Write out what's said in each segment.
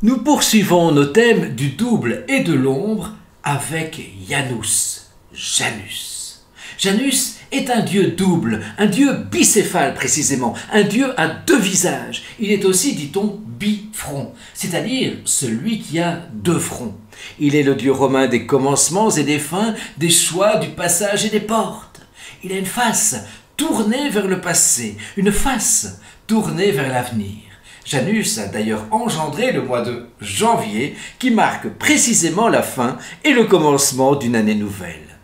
Nous poursuivons nos thèmes du double et de l'ombre avec Janus, Janus. Janus est un dieu double, un dieu bicéphale précisément, un dieu à deux visages. Il est aussi, dit-on, bifront, c'est-à-dire celui qui a deux fronts. Il est le dieu romain des commencements et des fins, des choix, du passage et des portes. Il a une face tournée vers le passé, une face tournée vers l'avenir. Janus a d'ailleurs engendré le mois de janvier qui marque précisément la fin et le commencement d'une année nouvelle.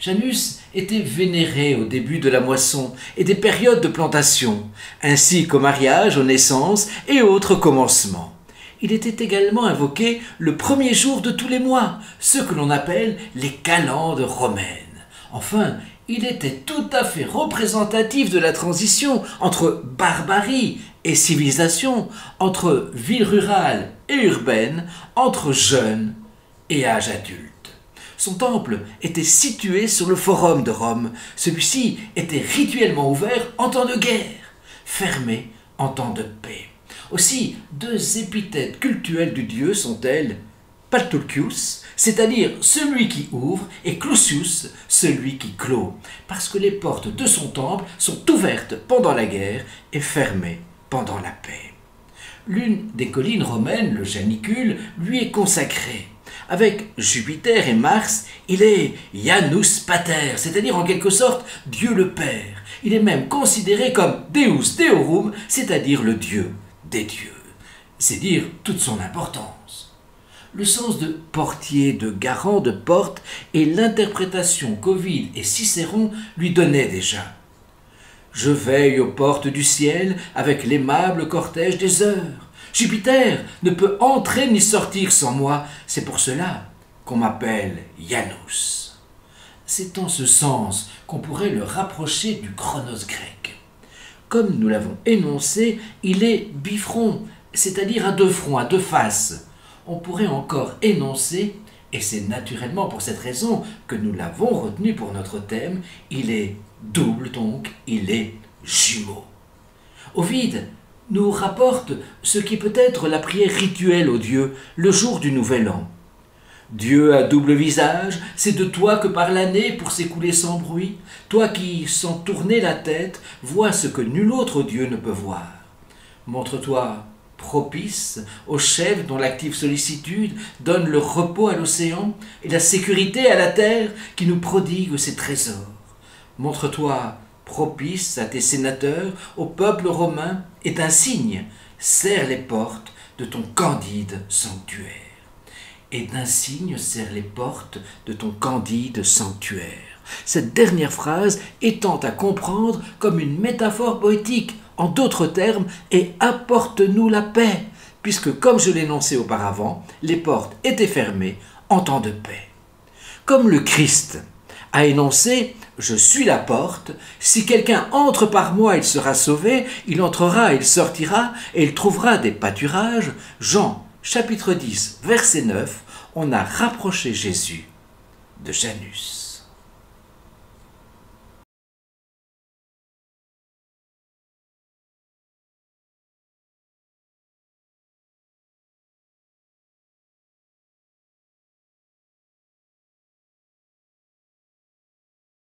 Janus était vénéré au début de la moisson et des périodes de plantation, ainsi qu'au mariage, aux naissances et autres commencements. Il était également invoqué le premier jour de tous les mois, ce que l'on appelle les calendes romaines. Enfin, il était tout à fait représentatif de la transition entre barbarie et civilisation, entre ville rurale et urbaine, entre jeunes et âge adulte. Son temple était situé sur le forum de Rome. Celui-ci était rituellement ouvert en temps de guerre, fermé en temps de paix. Aussi, deux épithètes cultuelles du dieu sont-elles Paltulcius, c'est-à-dire celui qui ouvre, et Clusius, celui qui clôt, parce que les portes de son temple sont ouvertes pendant la guerre et fermées pendant la paix. L'une des collines romaines, le Janicule, lui est consacrée. Avec Jupiter et Mars, il est Janus Pater, c'est-à-dire en quelque sorte Dieu le Père. Il est même considéré comme Deus Deorum, c'est-à-dire le Dieu des dieux. C'est dire toute son importance. Le sens de portier, de garant, de porte et l'interprétation qu'Ovide et Cicéron lui donnaient déjà. Je veille aux portes du ciel avec l'aimable cortège des heures. Jupiter ne peut entrer ni sortir sans moi. C'est pour cela qu'on m'appelle Janus. C'est en ce sens qu'on pourrait le rapprocher du Chronos grec. Comme nous l'avons énoncé, il est bifront, c'est-à-dire à deux fronts, à deux faces. On pourrait encore énoncer, et c'est naturellement pour cette raison que nous l'avons retenu pour notre thème, il est double donc, il est jumeau. Ovide nous rapporte ce qui peut être la prière rituelle au Dieu le jour du Nouvel An. Dieu à double visage, c'est de toi que par l'année pour s'écouler sans bruit, toi qui, sans tourner la tête, vois ce que nul autre Dieu ne peut voir. Montre-toi propice aux chefs dont l'active sollicitude donne le repos à l'océan et la sécurité à la terre qui nous prodigue ses trésors. Montre-toi propice à tes sénateurs, au peuple romain, et d'un signe, serre les portes de ton candide sanctuaire. Et d'un signe serre les portes de ton candide sanctuaire. Cette dernière phrase étant à comprendre comme une métaphore poétique, en d'autres termes, et apporte-nous la paix, puisque, comme je l'énonçais auparavant, les portes étaient fermées en temps de paix. Comme le Christ a énoncé « Je suis la porte, si quelqu'un entre par moi, il sera sauvé, il entrera, il sortira, et il trouvera des pâturages » Jean, chapitre 10, verset 9, on a rapproché Jésus de Janus.